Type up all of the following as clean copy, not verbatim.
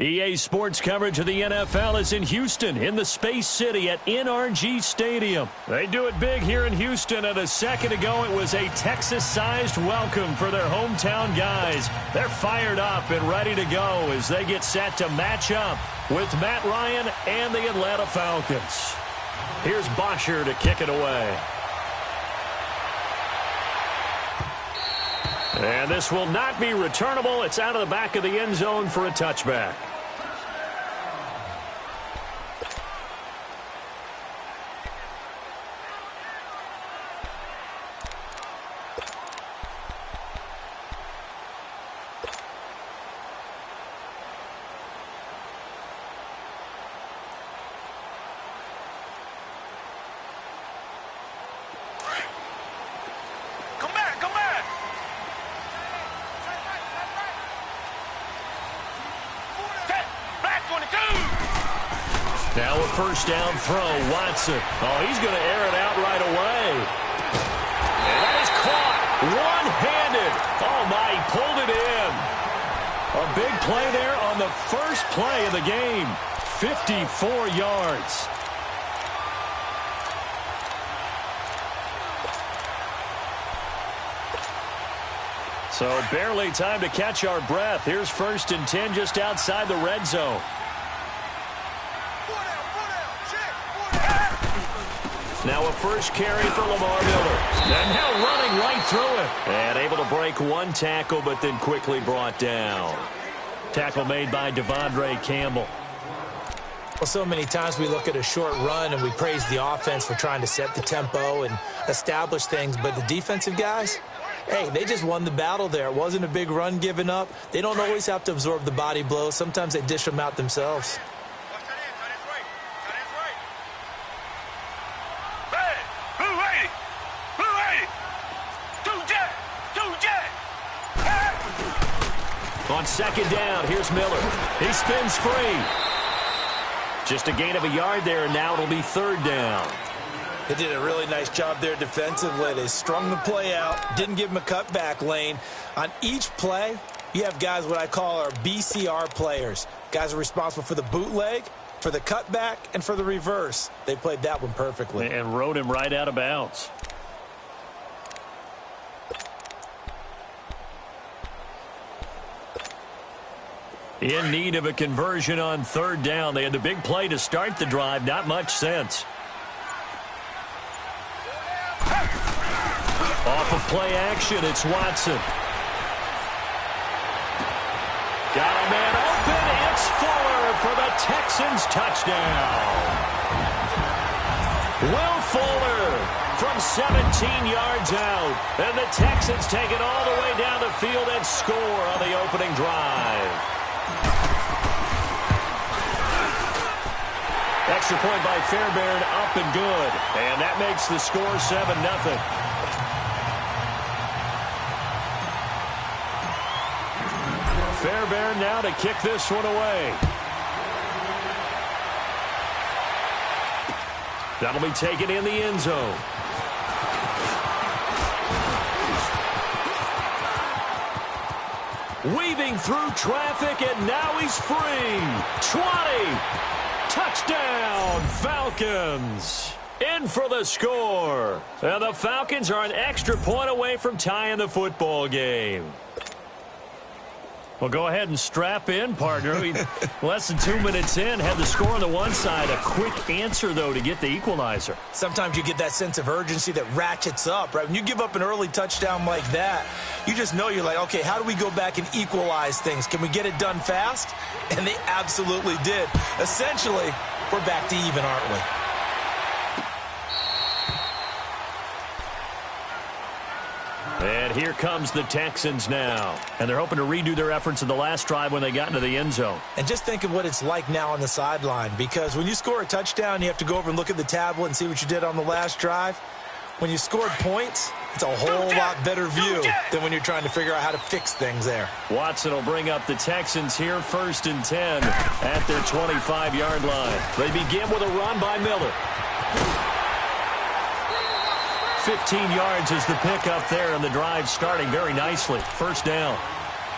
EA Sports coverage of the NFL is in Houston, in the Space City at NRG Stadium. They do it big here in Houston, and a second ago it was a Texas-sized welcome for their hometown guys. They're fired up and ready to go as they get set to match up with Matt Ryan and the Atlanta Falcons. Here's Bosher to kick it away. And this will not be returnable. It's out of the back of the end zone for a touchback. Now a first down throw, Watson. Oh, he's going to air it out right away. And that is caught one-handed. Oh, my, he pulled it in. A big play there on the first play of the game. 54 yards. So barely time to catch our breath. Here's 1st and 10 just outside the red zone. Now a first carry for Lamar Miller. And now running right through it. And able to break one tackle, but then quickly brought down. Tackle made by Devondre Campbell. Well, so many times we look at a short run and we praise the offense for trying to set the tempo and establish things. But the defensive guys, hey, they just won the battle there. It wasn't a big run given up. They don't always have to absorb the body blows. Sometimes they dish them out themselves. On second down, here's Miller. He spins free. Just a gain of a yard there, and now it'll be 3rd down. They did a really nice job there defensively. They strung the play out, didn't give him a cutback lane. On each play, you have guys what I call our BCR players. Guys are responsible for the bootleg, for the cutback, and for the reverse. They played that one perfectly. And rode him right out of bounds. In need of a conversion on 3rd down. They had the big play to start the drive. Not much sense. Off of play action, it's Watson. Got a man open. It's Fuller for the Texans touchdown. Will Fuller from 17 yards out. And the Texans take it all the way down the field and score on the opening drive. Extra point by Fairbairn, up and good. And that makes the score 7-0. Fairbairn now to kick this one away. That'll be taken in the end zone. Weaving through traffic, and now he's free. 20. Touchdown, Falcons. In for the score. And the Falcons are an extra point away from tying the football game. Well, go ahead and strap in, partner. Less than 2 minutes in, had the score on the one side. A quick answer, though, to get the equalizer. Sometimes you get that sense of urgency that ratchets up, right? When you give up an early touchdown like that, you just know you're like, okay, how do we go back and equalize things? Can we get it done fast? And they absolutely did. Essentially, we're back to even, aren't we? And here comes the Texans now. And they're hoping to redo their efforts in the last drive when they got into the end zone. And just think of what it's like now on the sideline. Because when you score a touchdown, you have to go over and look at the tablet and see what you did on the last drive. When you scored points, it's a whole lot better view than when you're trying to figure out how to fix things there. Watson will bring up the Texans here, 1st and 10 at their 25-yard line. They begin with a run by Miller. 15 yards is the pickup there, and the drive starting very nicely. 1st down.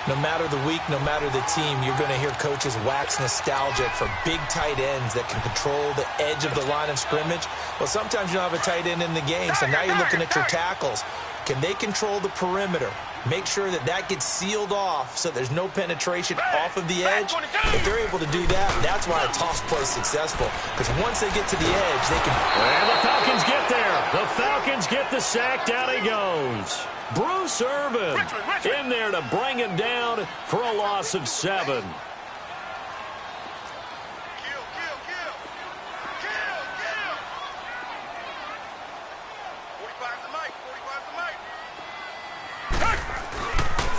No matter the week, no matter the team, you're going to hear coaches wax nostalgic for big tight ends that can control the edge of the line of scrimmage. Well, sometimes you don't have a tight end in the game, so now you're looking at your tackles. Can they control the perimeter? Make sure that that gets sealed off so there's no penetration off of the edge. If they're able to do that, that's why a toss play is successful. Because once they get to the edge, they can... And the Falcons get there. The Falcons get the sack. Down he goes. Bruce Irvin in there to bring him down for a loss of 7.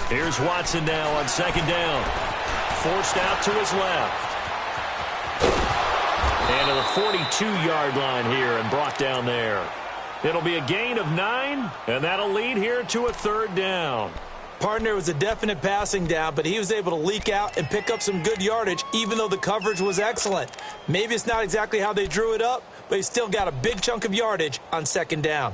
Here's Watson now on 2nd down. Forced out to his left. And to the 42-yard line here and brought down there. It'll be a gain of 9, and that'll lead here to a 3rd down. Partner was a definite passing down, but he was able to leak out and pick up some good yardage, even though the coverage was excellent. Maybe it's not exactly how they drew it up, but he still got a big chunk of yardage on 2nd down.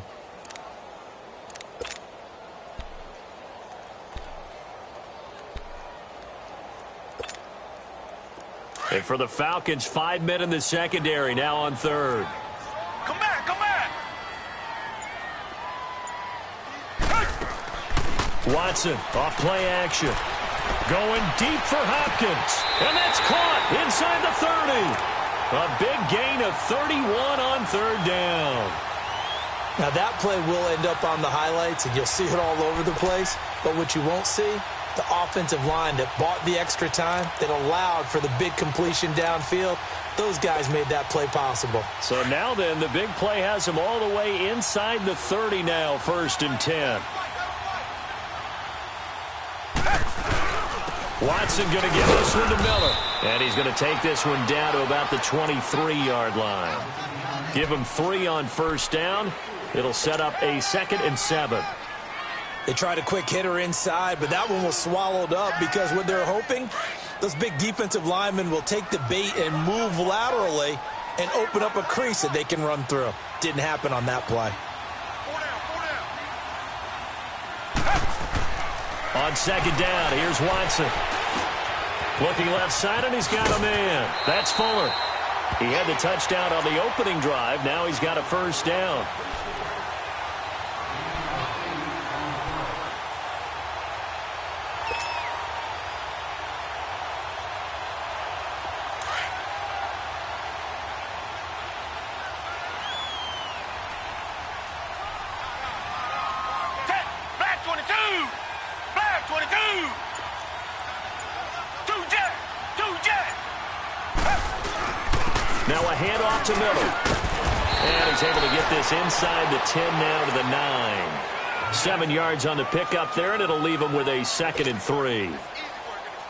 And for the Falcons, 5 men in the secondary, now on 3rd. Come back, come back! Watson, off play action. Going deep for Hopkins. And that's caught inside the 30. A big gain of 31 on 3rd down. Now that play will end up on the highlights, and you'll see it all over the place. But what you won't see, the offensive line that bought the extra time, that allowed for the big completion downfield, those guys made that play possible. So now then, the big play has him all the way inside the 30 now, 1st and 10. Watson going to give this one to Miller. And he's going to take this one down to about the 23-yard line. Give him 3 on 1st down. It'll set up a 2nd and 7. They tried a quick hitter inside, but that one was swallowed up because what they're hoping, those big defensive linemen will take the bait and move laterally and open up a crease that they can run through. Didn't happen on that play. On 2nd down, here's Watson. Looking left side, and he's got a man. That's Fuller. He had the touchdown on the opening drive. Now he's got a 1st down. Now a handoff to Miller. And he's able to get this inside the 10 now to the 9. 7 yards on the pickup there, and it'll leave him with a 2nd and 3.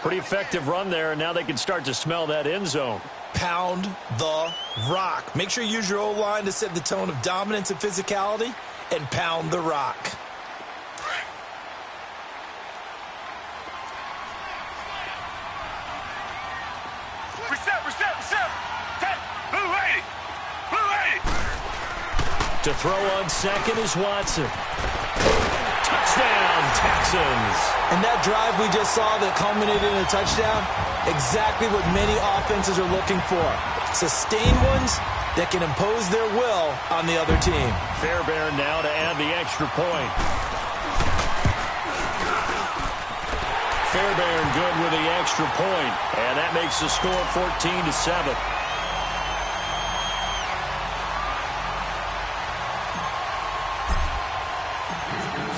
Pretty effective run there, and now they can start to smell that end zone. Pound the rock. Make sure you use your O-line to set the tone of dominance and physicality, and pound the rock. To throw on 2nd is Watson. Touchdown, Texans. And that drive we just saw that culminated in a touchdown, exactly what many offenses are looking for. Sustained ones that can impose their will on the other team. Fairbairn now to add the extra point. Fairbairn good with the extra point, and that makes the score 14-7.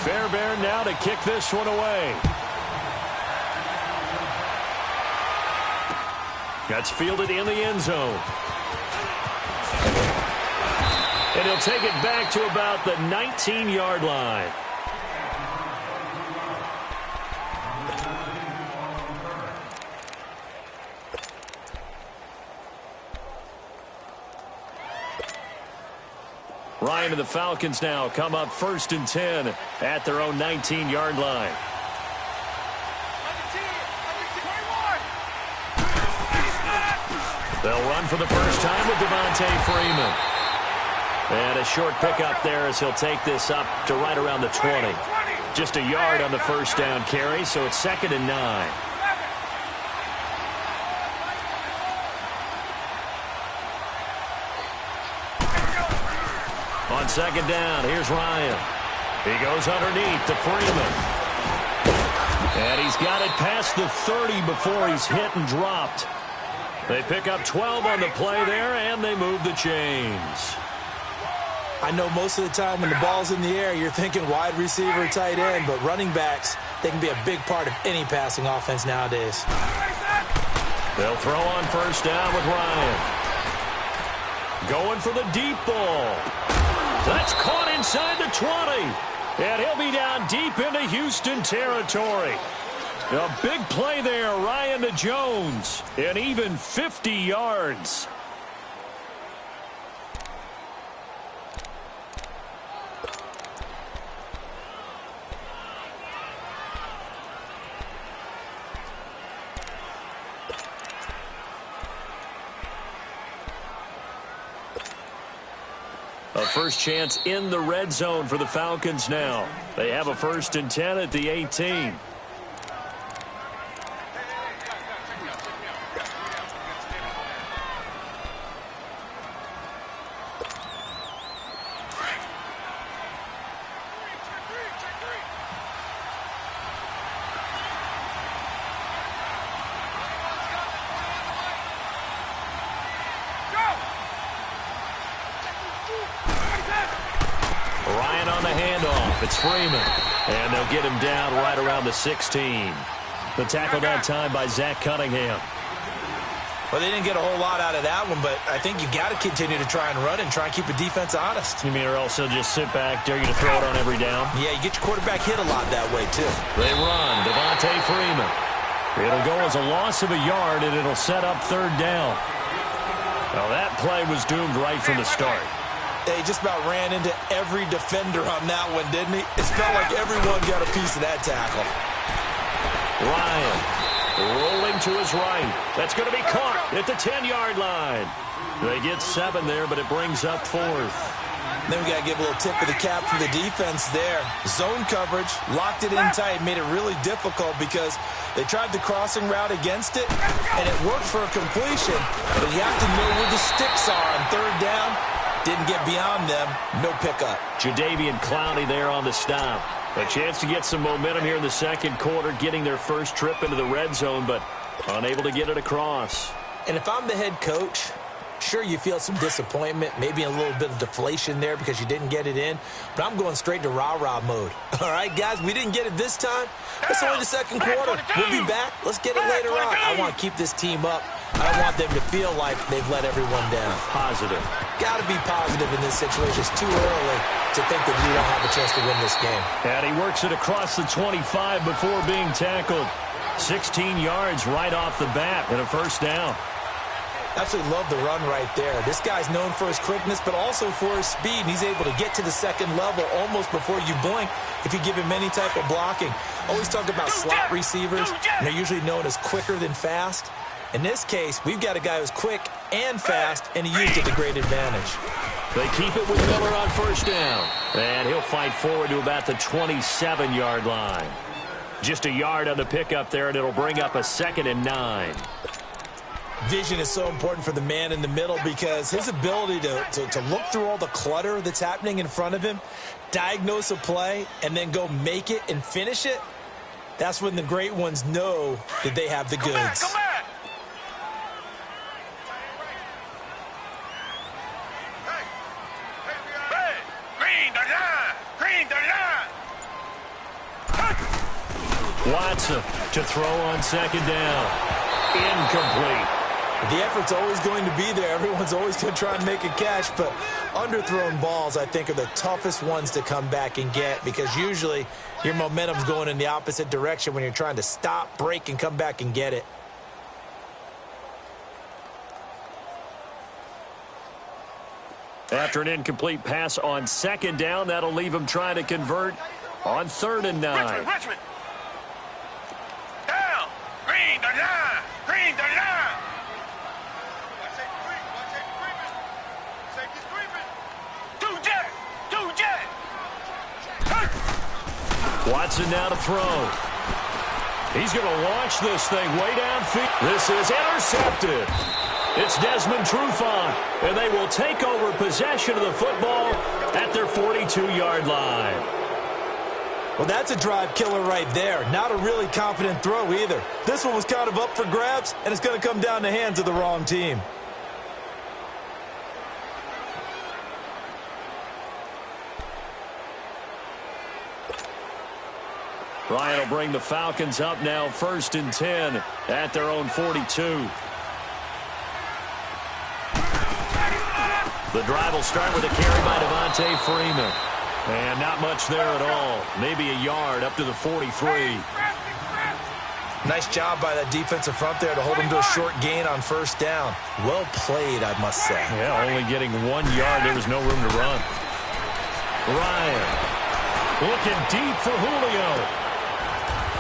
Fairbairn now to kick this one away. That's fielded in the end zone. And he'll take it back to about the 19-yard line. Ryan and the Falcons now come up 1st and 10 at their own 19-yard line. They'll run for the first time with Devontae Freeman. And a short pickup there as he'll take this up to right around the 20. Just a yard on the first down carry, so it's 2nd and 9. On 2nd down, here's Ryan. He goes underneath to Freeman. And he's got it past the 30 before he's hit and dropped. They pick up 12 on the play there, and they move the chains. I know most of the time when the ball's in the air, you're thinking wide receiver, tight end, but running backs, they can be a big part of any passing offense nowadays. They'll throw on first down with Ryan. Going for the deep ball. That's caught inside the 20. And he'll be down deep into Houston territory. A big play there, Ryan to Jones. And even 50 yards. A first chance in the red zone for the Falcons now. They have a 1st and 10 at the 18. Ryan on the handoff. It's Freeman. And they'll get him down right around the 16. The tackle that time by Zach Cunningham. Well, they didn't get a whole lot out of that one, but I think you got to continue to try and run and try and keep the defense honest. You mean or also just sit back, dare you to throw it on every down? Yeah, you get your quarterback hit a lot that way, too. They run. Devontae Freeman. It'll go as a loss of a yard, and it'll set up 3rd down. Now, that play was doomed right from the start. He just about ran into every defender on that one, didn't he? It felt like everyone got a piece of that tackle. Ryan rolling to his right. That's going to be caught at the 10-yard line. They get 7 there, but it brings up 4th. Then we got to give a little tip of the cap for the defense there. Zone coverage, locked it in tight, made it really difficult because they tried the crossing route against it, and it worked for a completion, but you have to know where the sticks are on 3rd down. Didn't get beyond them. No pickup. Jadeveon Clowney there on the stop. A chance to get some momentum here in the 2nd quarter, getting their first trip into the red zone, but unable to get it across. And if I'm the head coach, sure, you feel some disappointment, maybe a little bit of deflation there because you didn't get it in, but I'm going straight to rah-rah mode. All right, guys, we didn't get it this time. It's only the 2nd quarter. We'll be back. Let's get it later on. I want to keep this team up. I don't want them to feel like they've let everyone down. Positive. Got to be positive in this situation. It's too early to think that we don't have a chance to win this game. And he works it across the 25 before being tackled. 16 yards right off the bat and a 1st down. Absolutely love the run right there. This guy's known for his quickness, but also for his speed. And he's able to get to the 2nd level almost before you blink if you give him any type of blocking. Always talk about slot receivers, and they're usually known as quicker than fast. In this case, we've got a guy who's quick and fast, and he used it to great advantage. They keep it with Miller on 1st down. And he'll fight forward to about the 27-yard line. Just a yard on the pickup there, and it'll bring up a 2nd and 9. Vision is so important for the man in the middle because his ability to look through all the clutter that's happening in front of him, diagnose a play, and then go make it and finish it, that's when the great ones know that they have the goods. Come back. Watson to throw on 2nd down. Incomplete. The effort's always going to be there. Everyone's always going to try and make a catch, but underthrown balls, I think, are the toughest ones to come back and get because usually your momentum's going in the opposite direction when you're trying to stop, break, and come back and get it. After an incomplete pass on 2nd down, that'll leave him trying to convert on 3rd and 9. Richmond. Down. Green, the line. Green, the line. Two jet. Watson now to throw. He's going to launch this thing way downfield. This is intercepted. It's Desmond Trufant, and they will take over possession of the football at their 42-yard line. Well, that's a drive killer right there. Not a really confident throw either. This one was kind of up for grabs, and it's going to come down the hands of the wrong team. Ryan will bring the Falcons up now 1st and 10 at their own 42. The drive will start with a carry by Devontae Freeman. And not much there at all. Maybe a yard up to the 43. Nice job by that defensive front there to hold him to a short gain on 1st down. Well played, I must say. Yeah, only getting 1 yard. There was no room to run. Ryan looking deep for Julio.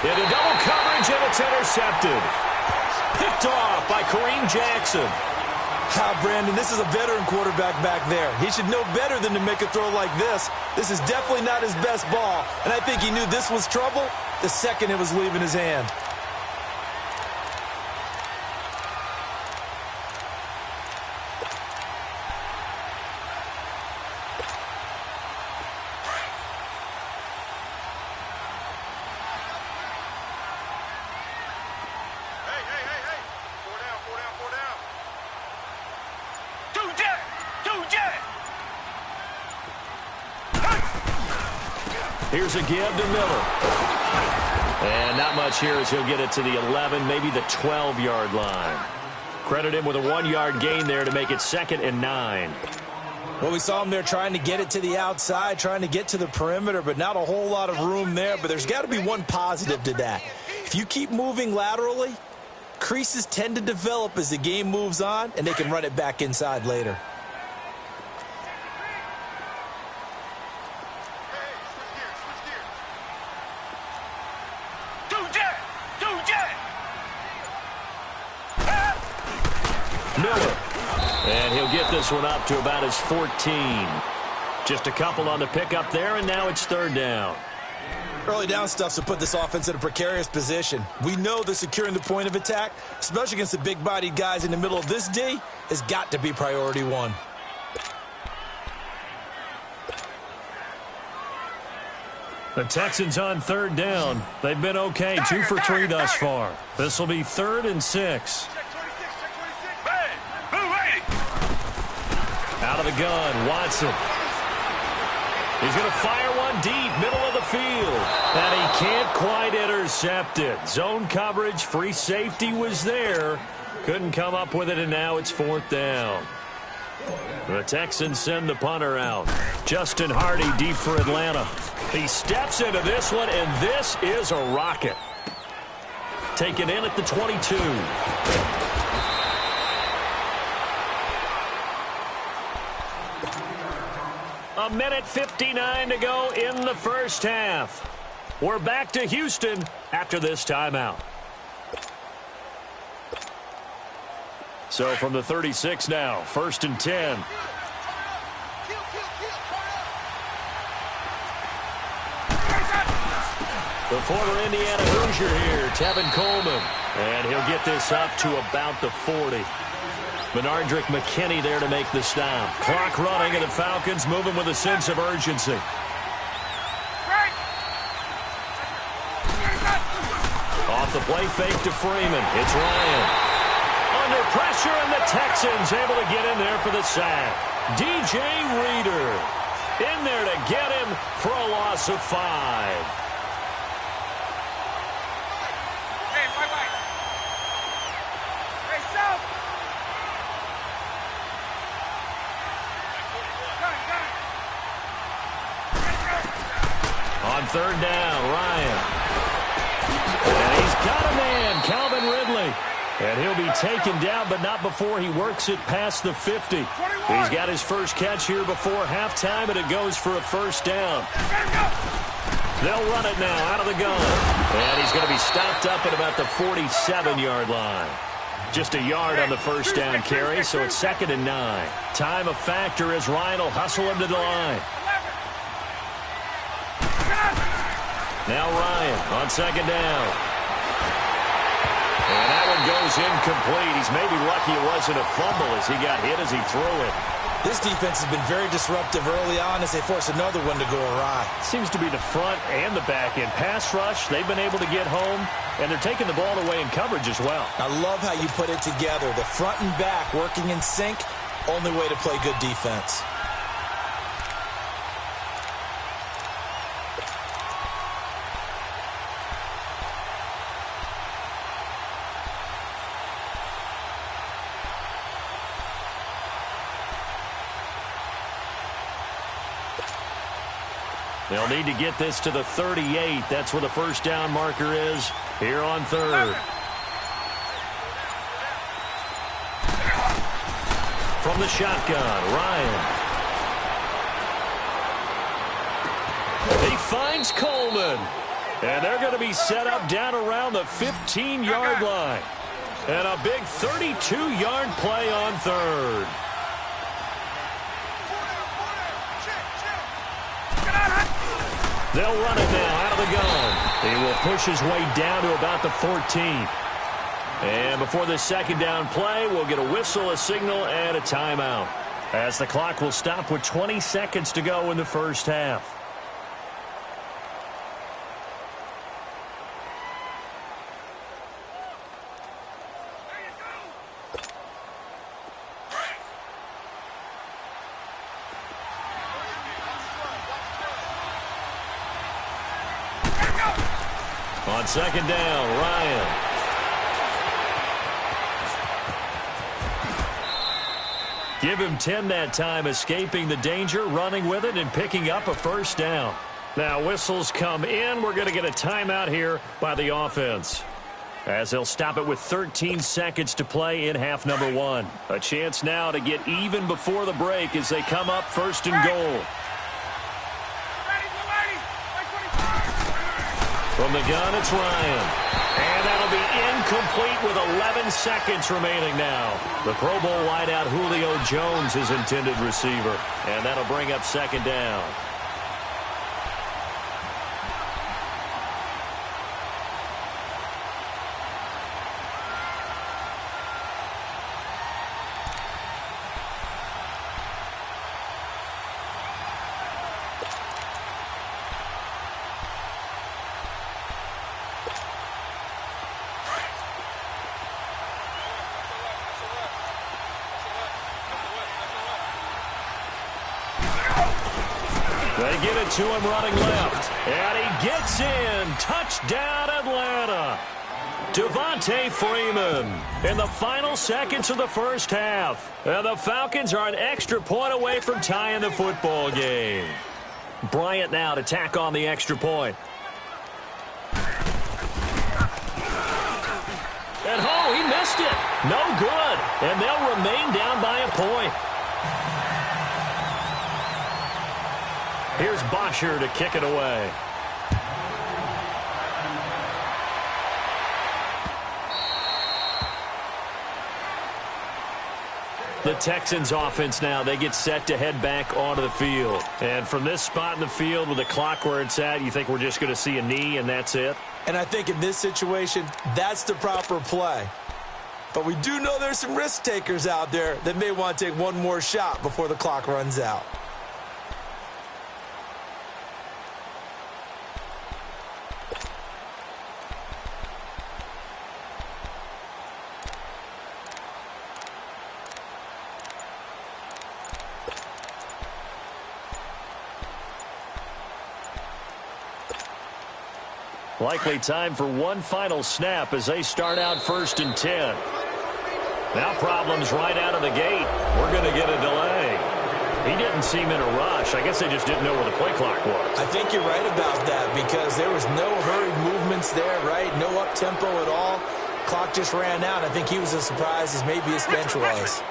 Into double coverage, and it's intercepted. Picked off by Kareem Jackson. Brandon, this is a veteran quarterback back there. He should know better than to make a throw like this. This is definitely not his best ball, and I think he knew this was trouble the second it was leaving his hand. Here's a give to Miller. And not much here as he'll get it to the 11, maybe the 12-yard line. Credit him with a 1-yard gain there to make it 2nd and 9. Well, we saw him there trying to get it to the outside, trying to get to the perimeter, but not a whole lot of room there. But there's got to be one positive to that. If you keep moving laterally, creases tend to develop as the game moves on, and they can run it back inside later. Miller. And he'll get this one up to about his 14. Just a couple on the pickup there, and now it's 3rd down. Early down stuff's to put this offense in a precarious position. We know that securing the point of attack, especially against the big-bodied guys in the middle of this D, has got to be priority 1. The Texans on 3rd down. They've been okay, 2 for 3 thus far. This will be 3rd and 6. Out of the gun, Watson. He's going to fire one deep, middle of the field. And he can't quite intercept it. Zone coverage, free safety was there. Couldn't come up with it, and now it's 4th down. The Texans send the punter out. Justin Hardy deep for Atlanta. He steps into this one, and this is a rocket. Taken in at the 22. A minute 59 to go in the first half. We're back to Houston after this timeout. So from the 36 now, 1st and 10. The former Indiana Hoosier here, Tevin Coleman. And he'll get this up to about the 40. Benardrick McKinney there to make the stop. Clock running, and the Falcons moving with a sense of urgency. Off the play fake to Freeman. It's Ryan. Under pressure, and the Texans able to get in there for the sack. DJ Reader in there to get him for a loss of 5. On 3rd down, Ryan. And he's got a man, Calvin Ridley. And he'll be taken down, but not before he works it past the 50. He's got his first catch here before halftime, and it goes for a 1st down. They'll run it now out of the gun. And he's going to be stopped up at about the 47-yard line. Just a yard on the 1st down carry, so it's 2nd and 9. Time a factor as Ryan will hustle him to the line. Now Ryan on second down. And that one goes incomplete. He's maybe lucky it wasn't a fumble as he got hit as he threw it. This defense has been very disruptive early on as they force another one to go awry. Seems to be the front and the back end. Pass rush, they've been able to get home, and they're taking the ball away in coverage as well. I love how you put it together. The front and back working in sync, only way to play good defense. They'll need to get this to the 38. That's where the first down marker is here on third. From the shotgun, Ryan. He finds Coleman. And they're going to be set up down around the 15-yard line. And a big 32-yard play on third. They'll run it now out of the gun. He will push his way down to about the 14. And before the second down play, we'll get a whistle, a signal, and a timeout, as the clock will stop with 20 seconds to go in the first half. On second down, Ryan. Give him 10 that time, escaping the danger, running with it, and picking up a first down. Now whistles come in. We're going to get a timeout here by the offense, as they'll stop it with 13 seconds to play in half number one. A chance now to get even before the break as they come up first and goal. From the gun, it's Ryan. And that'll be incomplete with 11 seconds remaining now. The Pro Bowl wideout Julio Jones is intended receiver. And that'll bring up second down. They get it to him running left. And he gets in. Touchdown, Atlanta. Devontae Freeman in the final seconds of the first half. And the Falcons are an extra point away from tying the football game. Bryant now to tack on the extra point. And he missed it. No good. And they'll remain down by a point. Here's Bosher to kick it away. The Texans offense now, they get set to head back onto the field. And from this spot in the field with the clock where it's at, you think we're just going to see a knee and that's it? And I think in this situation, that's the proper play. But we do know there's some risk takers out there that may want to take one more shot before the clock runs out. Likely time for one final snap as they start out 1st and 10. Now problems right out of the gate. We're going to get a delay. He didn't seem in a rush. I guess they just didn't know where the play clock was. I think you're right about that because there was no hurried movements there, right? No up-tempo at all. Clock just ran out. I think he was as surprised as maybe his bench was.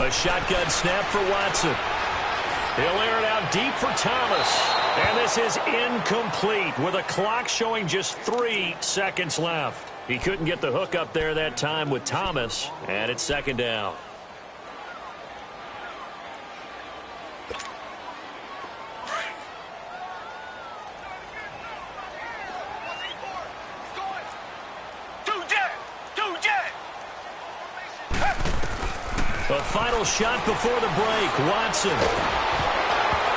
A shotgun snap for Watson. He'll air it out deep for Thomas. And this is incomplete with a clock showing just 3 seconds left. He couldn't get the hook up there that time with Thomas, and it's second down. The final shot before the break, Watson.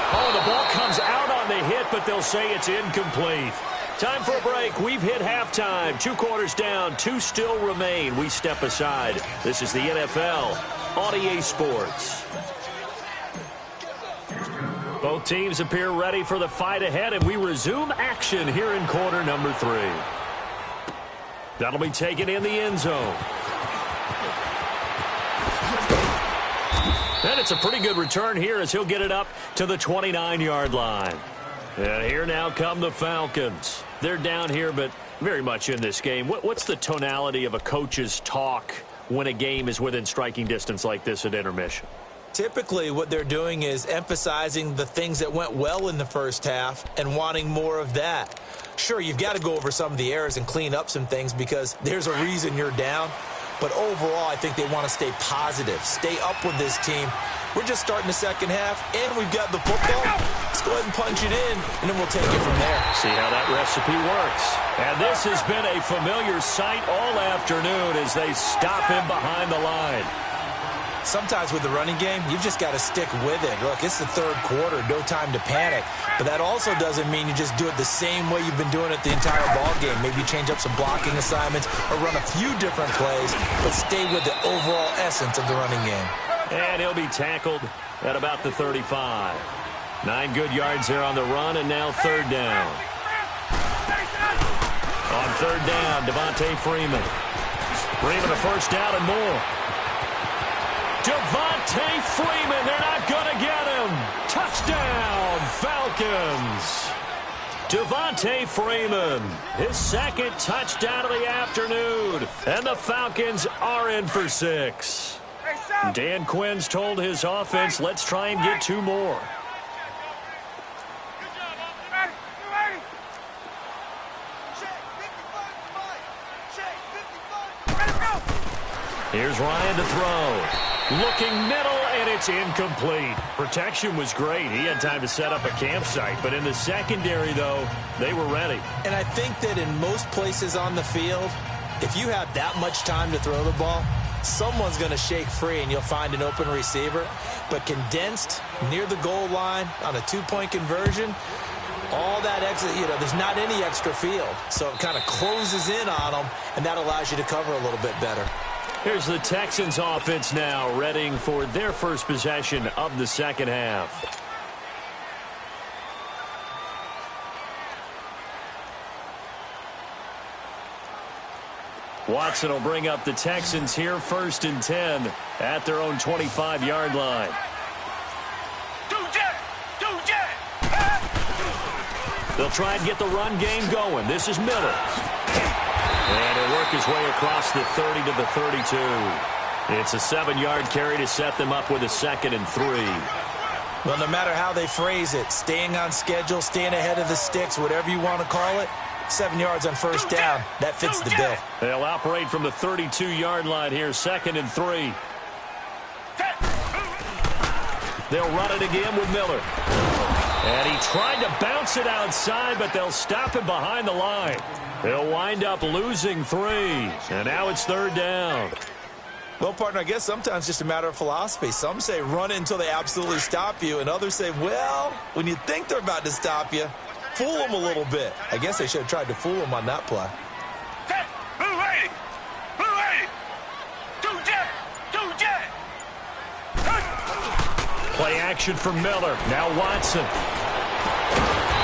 Oh, the ball comes out on the hit, but they'll say it's incomplete. Time for a break. We've hit halftime. 2 quarters down. 2 still remain. We step aside. This is the NFL on EA Sports. Both teams appear ready for the fight ahead, and we resume action here in quarter number 3. That'll be taken in the end zone. And it's a pretty good return here as he'll get it up to the 29-yard line. And here now come the Falcons. They're down here, but very much in this game. What's the tonality of a coach's talk when a game is within striking distance like this at intermission? Typically, what they're doing is emphasizing the things that went well in the first half and wanting more of that. Sure, you've got to go over some of the errors and clean up some things because there's a reason you're down. But overall, I think they want to stay positive, stay up with this team. We're just starting the second half, and we've got the football. Let's go ahead and punch it in, and then we'll take it from there. See how that recipe works. And this has been a familiar sight all afternoon as they stop him behind the line. Sometimes with the running game, you've just got to stick with it. Look, it's the third quarter, no time to panic. But that also doesn't mean you just do it the same way you've been doing it the entire ball game. Maybe change up some blocking assignments or run a few different plays, but stay with the overall essence of the running game. And he'll be tackled at about the 35. 9 good yards there on the run, and now third down. On third down, Devontae Freeman. Freeman a first down and more. Devontae Freeman, they're not going to get him. Touchdown, Falcons. Devontae Freeman, his second touchdown of the afternoon. And the Falcons are in for 6. Dan Quinn's told his offense, let's try and get 2 more. Here's Ryan to throw. Looking middle, and it's incomplete. Protection was great. He had time to set up a campsite. But in the secondary, though, they were ready. And I think that in most places on the field, if you have that much time to throw the ball, someone's going to shake free, and you'll find an open receiver. But condensed, near the goal line, on a 2-point conversion, all that extra, there's not any extra field. So it kind of closes in on them, and that allows you to cover a little bit better. Here's the Texans offense now, readying for their first possession of the second half. Watson will bring up the Texans here, 1st and 10 at their own 25-yard line. They'll try and get the run game going. This is Miller. And he'll work his way across the 30 to the 32. It's a 7-yard carry to set them up with a 2nd and 3. Well, no matter how they phrase it, staying on schedule, staying ahead of the sticks, whatever you want to call it, 7 yards on first down, that fits the bill. They'll operate from the 32-yard line here, 2nd and 3. They'll run it again with Miller. And he tried to bounce it outside, but they'll stop him behind the line. He'll wind up losing 3, and now it's 3rd down. Well, partner, I guess sometimes just a matter of philosophy. Some say run it until they absolutely stop you, and others say, well, when you think they're about to stop you, fool them a little bit. I guess they should have tried to fool them on that play. Play action from Miller. Now Watson.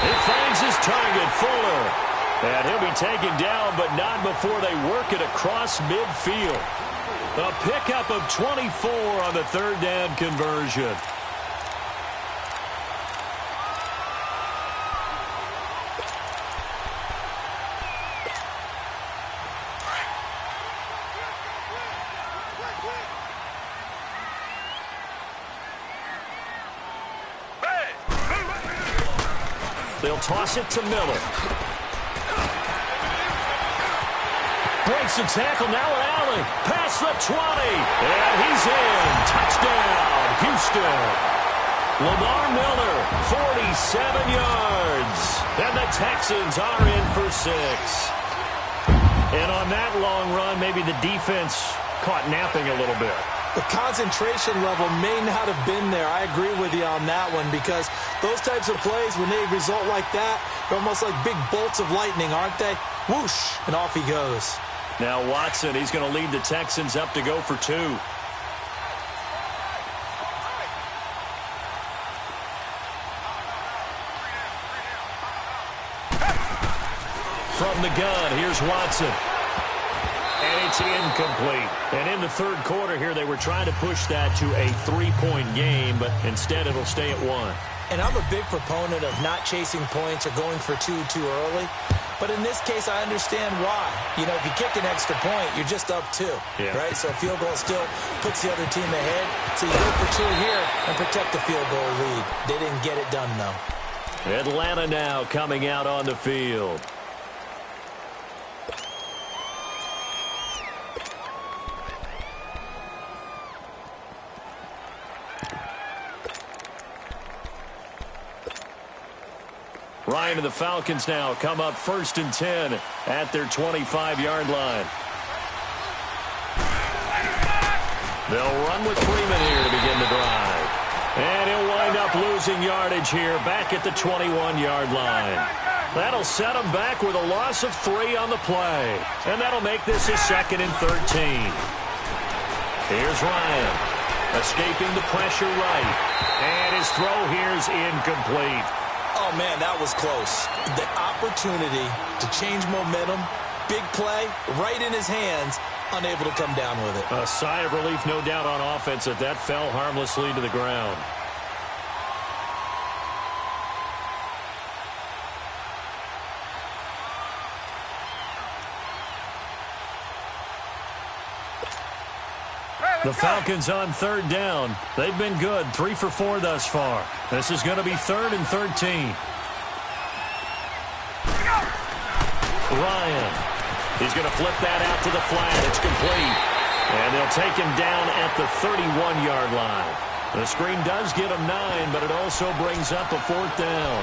He finds his target, Fuller. And he'll be taken down, but not before they work it across midfield. A pickup of 24 on the 3rd down conversion. They'll toss it to Miller. Breaks the tackle, now an alley. Past the 20. And he's in. Touchdown, Houston. Lamar Miller, 47 yards. And the Texans are in for 6. And on that long run, maybe the defense caught napping a little bit. The concentration level may not have been there. I agree with you on that one because those types of plays, when they result like that, they're almost like big bolts of lightning, aren't they? Whoosh, and off he goes. Now Watson, he's going to lead the Texans up to go for 2. From the gun, here's Watson. And it's incomplete. And in the third quarter here, they were trying to push that to a 3-point game, but instead it'll stay at 1. And I'm a big proponent of not chasing points or going for 2 too early. But in this case, I understand why. You know, if you kick an extra point, you're just up 2, right? So a field goal still puts the other team ahead. So you go for 2 here and protect the field goal lead. They didn't get it done, though. Atlanta now coming out on the field. Ryan and the Falcons now come up 1st and 10 at their 25-yard line. They'll run with Freeman here to begin the drive. And he'll wind up losing yardage here back at the 21-yard line. That'll set him back with a loss of 3 on the play. And that'll make this a 2nd and 13. Here's Ryan, escaping the pressure right. And his throw here's incomplete. Oh, man, that was close. The opportunity to change momentum, big play, right in his hands, unable to come down with it. A sigh of relief, no doubt, on offense that fell harmlessly to the ground. The Falcons on 3rd down. They've been good, 3 for 4 thus far. This is going to be 3rd and 13. Ryan. He's going to flip that out to the flat. It's complete. And they'll take him down at the 31-yard line. The screen does get him 9, but it also brings up a 4th down.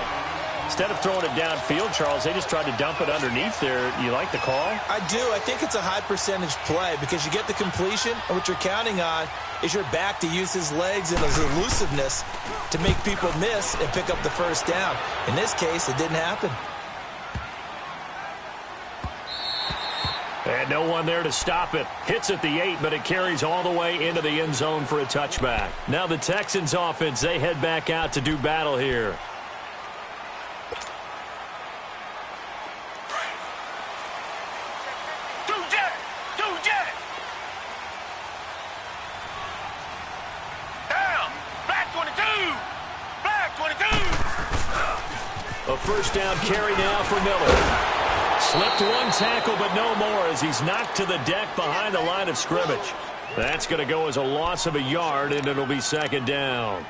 Instead of throwing it downfield, Charles, they just tried to dump it underneath there. You like the call? I do. I think it's a high-percentage play because you get the completion, and what you're counting on is your back to use his legs and his elusiveness to make people miss and pick up the 1st down. In this case, it didn't happen. And no one there to stop it. Hits at the 8, but it carries all the way into the end zone for a touchback. Now the Texans offense, they head back out to do battle here. A 1st down carry now for Miller. Slipped 1 tackle, but no more as he's knocked to the deck behind the line of scrimmage. That's going to go as a loss of a yard, and it'll be 2nd down.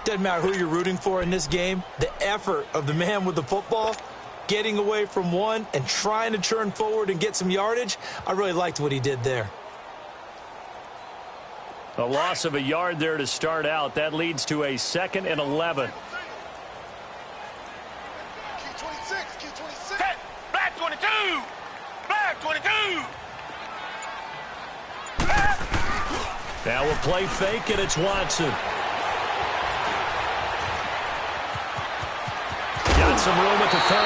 Doesn't matter who you're rooting for in this game. The effort of the man with the football, getting away from one and trying to turn forward and get some yardage, I really liked what he did there. A loss of a yard there to start out. That leads to a 2nd and 11. Black 22! Black 22! Now we'll play fake, and it's Watson. Got some room at the 30.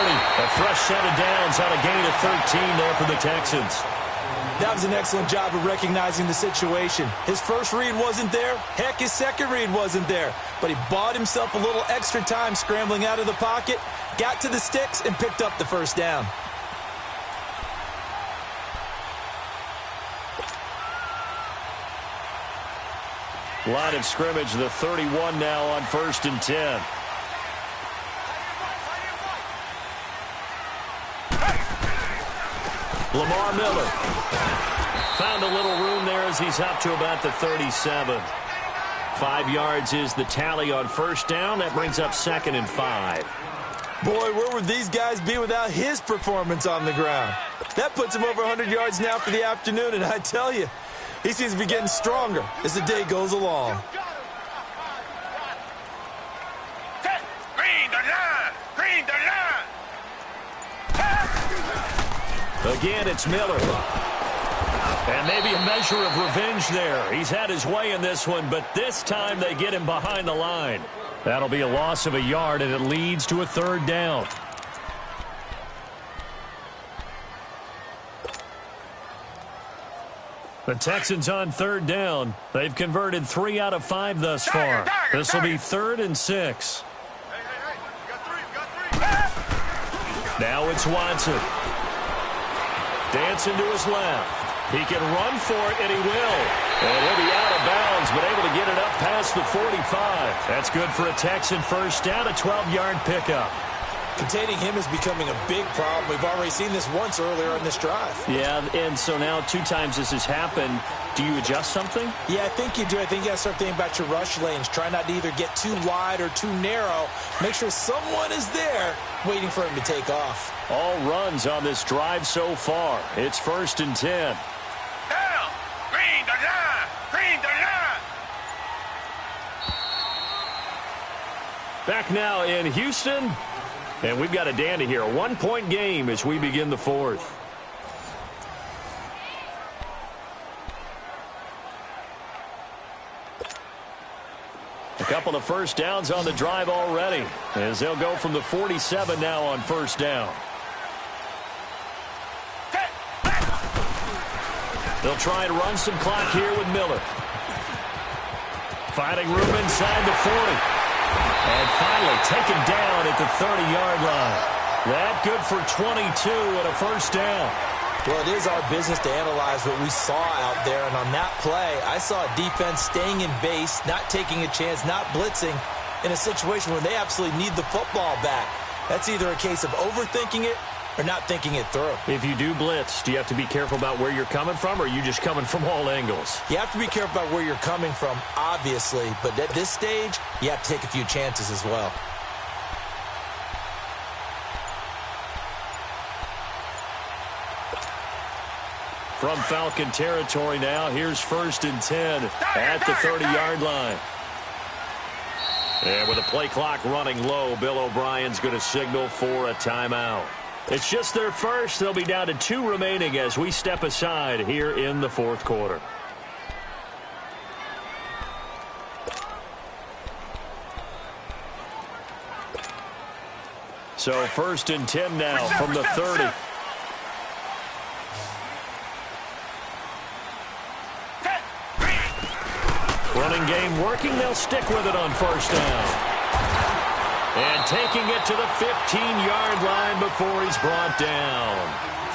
A fresh set of downs on a gain of 13 there for the Texans. That was an excellent job of recognizing the situation. His first read wasn't there. Heck, his second read wasn't there. But he bought himself a little extra time scrambling out of the pocket, got to the sticks, and picked up the 1st down. Line of scrimmage, the 31 now on 1st and 10. Lamar Miller found a little room there as he's up to about the 37. 5 yards is the tally on 1st down. That brings up 2nd and 5. Boy, where would these guys be without his performance on the ground? That puts him over 100 yards now for the afternoon, and I tell you, he seems to be getting stronger as the day goes along. Green the line! Green the line! Again, it's Miller. And maybe a measure of revenge there. He's had his way in this one, but this time they get him behind the line. That'll be a loss of a yard, and it leads to a third down. The Texans on third down. They've converted 3 out of 5 thus far. This will be 3rd and 6. Now it's Watson. Dancing to his left. He can run for it, and he will. And he'll be out of bounds, but able to get it up past the 45. That's good for a Texan first down, a 12-yard pickup. Containing him is becoming a big problem. We've already seen this once earlier in this drive. Yeah, and so now 2 times this has happened. Do you adjust something? Yeah, I think you do. I think you got to start thinking about your rush lanes. Try not to either get too wide or too narrow. Make sure someone is there waiting for him to take off. All runs on this drive so far. It's 1st and 10. Down! Green the line! Green the line! Back now in Houston. And we've got a dandy here. A 1-point game as we begin the 4th. A couple of first downs on the drive already, as they'll go from the 47 now on first down. They'll try and run some clock here with Miller. Finding room inside the 40. And finally taken down at the 30-yard line. That good for 22 and a first down. Well, it is our business to analyze what we saw out there. And on that play, I saw a defense staying in base, not taking a chance, not blitzing in a situation where they absolutely need the football back. That's either a case of overthinking it or not thinking it through. If you do blitz, do you have to be careful about where you're coming from, or are you just coming from all angles? You have to be careful about where you're coming from, obviously. But at this stage, you have to take a few chances as well. From Falcon territory now, here's 1st and 10 at the 30-yard line. And with a play clock running low, Bill O'Brien's going to signal for a timeout. It's just their first. They'll be down to 2 remaining as we step aside here in the 4th quarter. So 1st and 10 now from the 30. Running game working. They'll stick with it on first down. And taking it to the 15-yard line before he's brought down.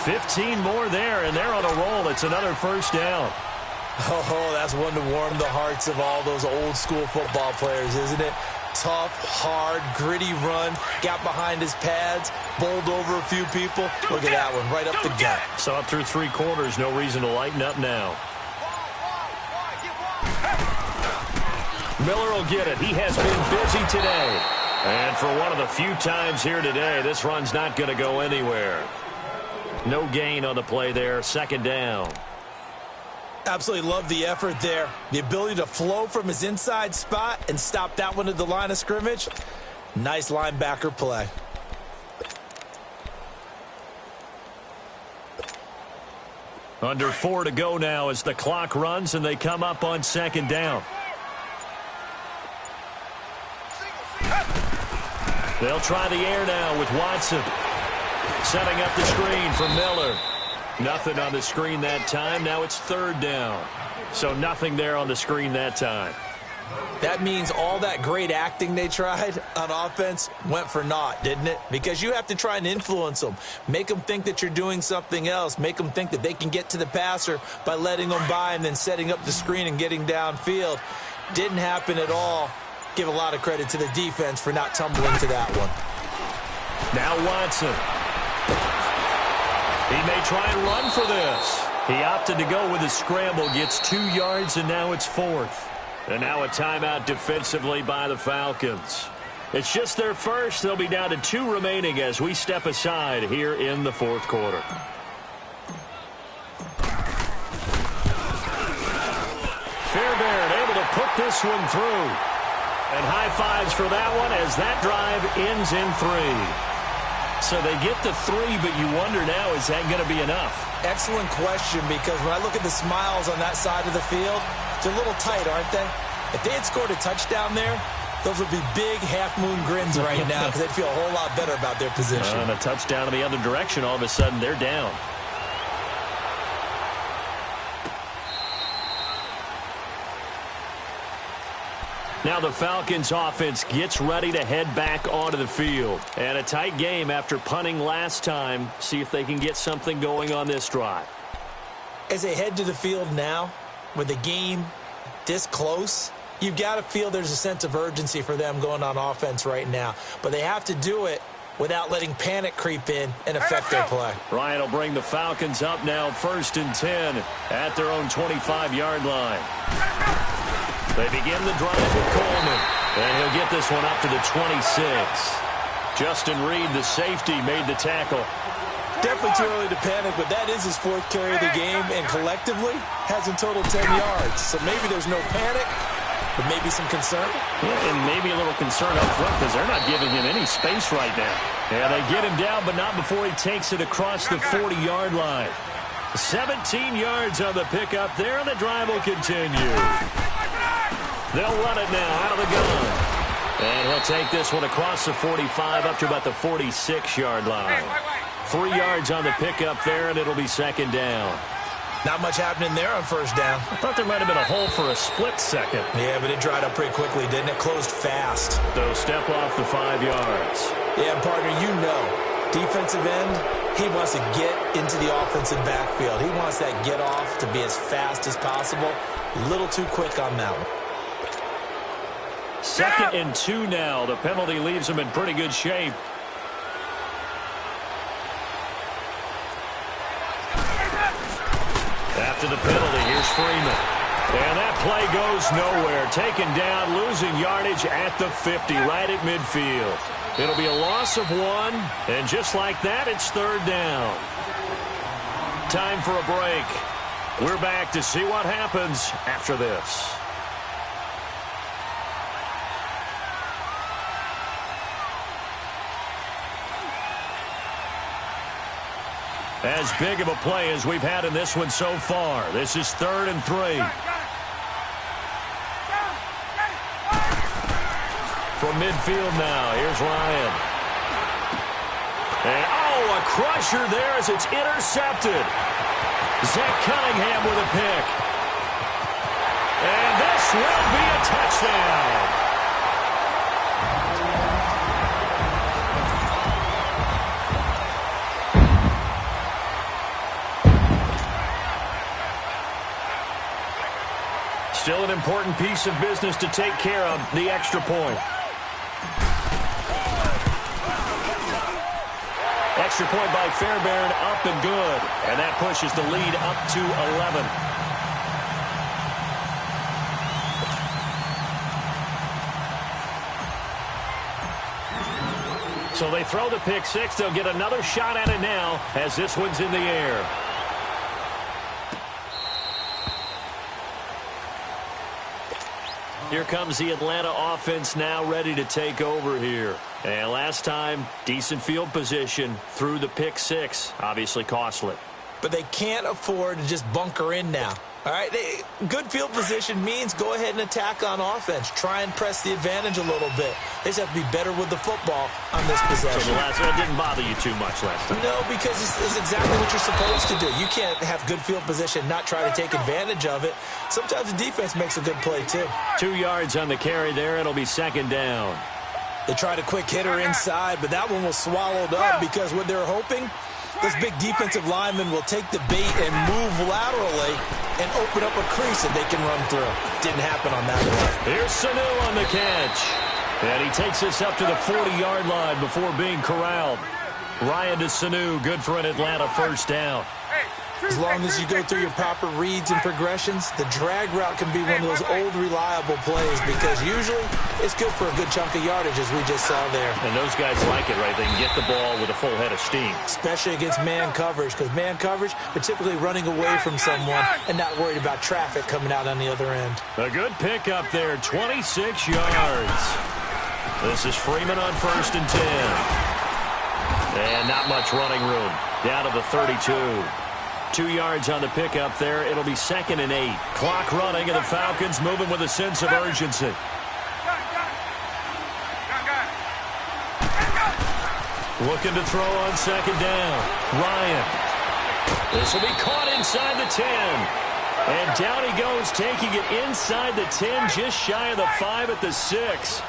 15 more there, and they're on a roll. It's another first down. Oh, that's one to warm the hearts of all those old-school football players, isn't it? Tough, hard, gritty run. Got behind his pads, bowled over a few people. Look at that one, right up the gut. Saw it through 3 quarters. No reason to lighten up now. Miller will get it. He has been busy today. And for one of the few times here today, this run's not going to go anywhere. No gain on the play there. 2nd down. Absolutely love the effort there. The ability to flow from his inside spot and stop that one at the line of scrimmage. Nice linebacker play. Under 4 to go now as the clock runs and they come up on 2nd down. They'll try the air now with Watson. Setting up the screen for Miller. Nothing on the screen that time. Now it's 3rd down. So nothing there on the screen that time. That means all that great acting they tried on offense went for naught, didn't it? Because you have to try and influence them. Make them think that you're doing something else. Make them think that they can get to the passer by letting them by and then setting up the screen and getting downfield. Didn't happen at all. Give a lot of credit to the defense for not tumbling to that one. Now Watson. He may try and run for this. He opted to go with a scramble, gets 2 yards, and now it's 4th. And now a timeout defensively by the Falcons. It's just their first. They'll be down to 2 remaining as we step aside here in the 4th quarter. Fairbairn able to put this one through. And high fives for that one as that drive ends in 3. So they get the 3, but you wonder now, is that going to be enough? Excellent question, because when I look at the smiles on that side of the field, they're a little tight, aren't they? If they had scored a touchdown there, those would be big half-moon grins right now because they'd feel a whole lot better about their position. And a touchdown in the other direction, all of a sudden they're down. Now the Falcons offense gets ready to head back onto the field. And a tight game after punting last time. See if they can get something going on this drive. As they head to the field now, with the game this close, you've got to feel there's a sense of urgency for them going on offense right now. But they have to do it without letting panic creep in and affect their play. Ryan will bring the Falcons up now 1st and 10 at their own 25-yard line. They begin the drive with Coleman, and he'll get this one up to the 26. Justin Reed, the safety, made the tackle. Definitely too early to panic, but that is his 4th carry of the game, and collectively has in total 10 yards. So maybe there's no panic, but maybe some concern. Yeah, and maybe a little concern up front because they're not giving him any space right now. Yeah, they get him down, but not before he takes it across the 40-yard line. 17 yards on the pickup there, and the drive will continue. They'll run it now out of the gun. And he'll take this one across the 45 up to about the 46-yard line. 3 yards on the pickup there, and it'll be 2nd down. Not much happening there on 1st down. I thought there might have been a hole for a split second. Yeah, but it dried up pretty quickly, didn't it? Closed fast. So step off the 5 yards. Yeah, partner, you know, defensive end, he wants to get into the offensive backfield. He wants that get off to be as fast as possible. A little too quick on that one. 2nd and 2 now. The penalty leaves him in pretty good shape. After the penalty, here's Freeman. And that play goes nowhere. Taken down, losing yardage at the 50, right at midfield. It'll be a loss of 1, and just like that, it's 3rd down. Time for a break. We're back to see what happens after this. As big of a play as we've had in this one so far. This is 3rd and 3. From midfield now, here's Ryan. And, a crusher there as it's intercepted. Zach Cunningham with a pick. And this will be a touchdown. Still an important piece of business to take care of, the extra point. Extra point by Fairbairn, up and good. And that pushes the lead up to 11. So they throw the pick 6. They'll get another shot at it now as this one's in the air. Here comes the Atlanta offense now ready to take over here. And last time, decent field position through the pick 6. Obviously costly. But they can't afford to just bunker in now. All right, good field position means go ahead and attack on offense. Try and press the advantage a little bit. They just have to be better with the football on this possession. So the last one didn't bother you too much last time? No, because it's exactly what you're supposed to do. You can't have good field position, not try to take advantage of it. Sometimes the defense makes a good play, too. 2 yards on the carry there. It'll be 2nd down. They tried a quick hitter inside, but that one was swallowed up because what they're hoping, this big defensive lineman will take the bait and move laterally and open up a crease that they can run through. Didn't happen on that one. Here's Sanu on the catch. And he takes this up to the 40-yard line before being corralled. Ryan to Sanu, good for an Atlanta 1st down. As long as you go through your proper reads and progressions, the drag route can be one of those old, reliable plays because usually it's good for a good chunk of yardage, as we just saw there. And those guys like it, right? They can get the ball with a full head of steam. Especially against man coverage, because man coverage, we're typically running away from someone and not worried about traffic coming out on the other end. A good pickup there, 26 yards. This is Freeman on 1st and 10. And not much running room. Down to the 32. 2 yards on the pickup there. It'll be 2nd and 8. Clock running, and the Falcons moving with a sense of urgency. Looking to throw on 2nd down. Ryan. This will be caught inside the 10. And down he goes, taking it inside the 10, just shy of the 5 at the 6.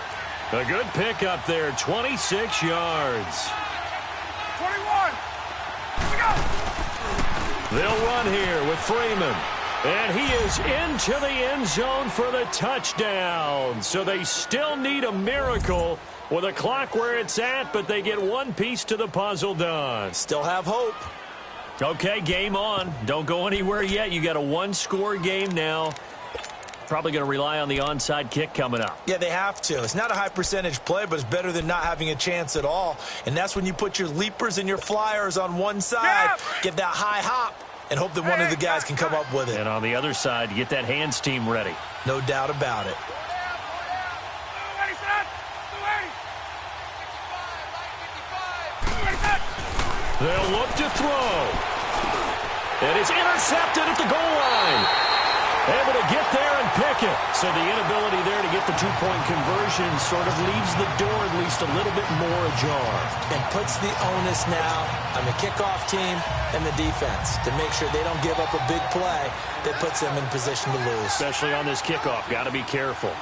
A good pickup there, 26 yards. 21. Here we go. They'll run here with Freeman. And he is into the end zone for the touchdown. So they still need a miracle with a clock where it's at, but they get one piece to the puzzle done. Still have hope. Okay, game on. Don't go anywhere yet. You got a one-score game now. Probably going to rely on the onside kick coming up. Yeah, they have to. It's not a high percentage play, but it's better than not having a chance at all. And that's when you put your leapers and your flyers on one side, get that high hop, and hope that one of the guys can come up with it. And on the other side, get that hands team ready. No doubt about it. They'll look to throw. And it's intercepted at the goal line. Able to get there and pick it. So the inability there to get the two-point conversion sort of leaves the door at least a little bit more ajar. And puts the onus now on the kickoff team and the defense to make sure they don't give up a big play that puts them in position to lose. Especially on this kickoff. Got to be careful.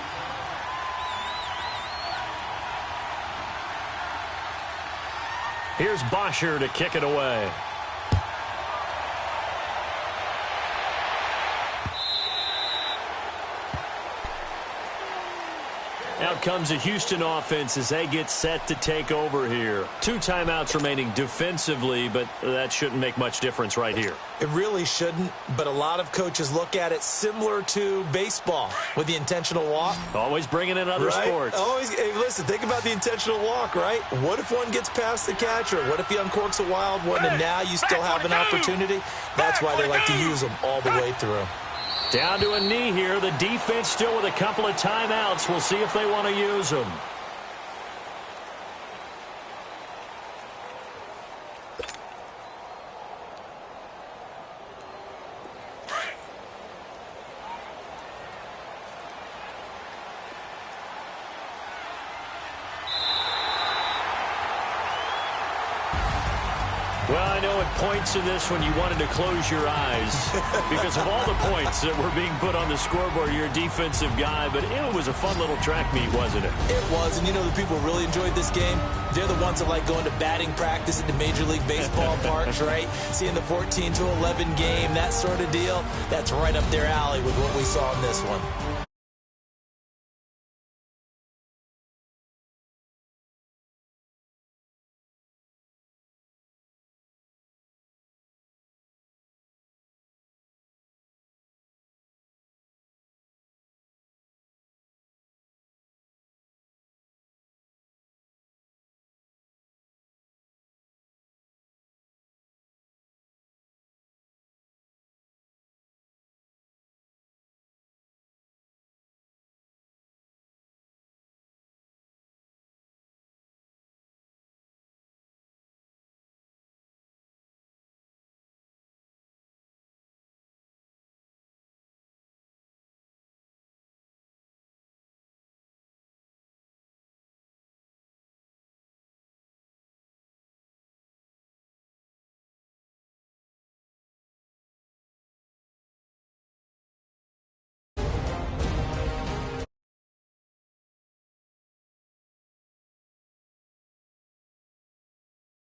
Here's Bosher to kick it away. Out comes a Houston offense as they get set to take over here. 2 timeouts remaining defensively, but that shouldn't make much difference right here. It really shouldn't, but a lot of coaches look at it similar to baseball with the intentional walk. Always bringing in other sports. Always. Hey, listen, think about the intentional walk, right? What if one gets past the catcher? What if he uncorks a wild one and now you still have an opportunity? That's why they like to use them all the way through. Down to a knee here. The defense still with a couple of timeouts. We'll see if they want to use them. Well, I know at points in this when you wanted to close your eyes because of all the points that were being put on the scoreboard. You're a defensive guy, but it was a fun little track meet, wasn't it? It was, and you know the people who really enjoyed this game? They're the ones that like going to batting practice at the Major League Baseball parks, right? Seeing the 14-11 game, that sort of deal. That's right up their alley with what we saw in this one.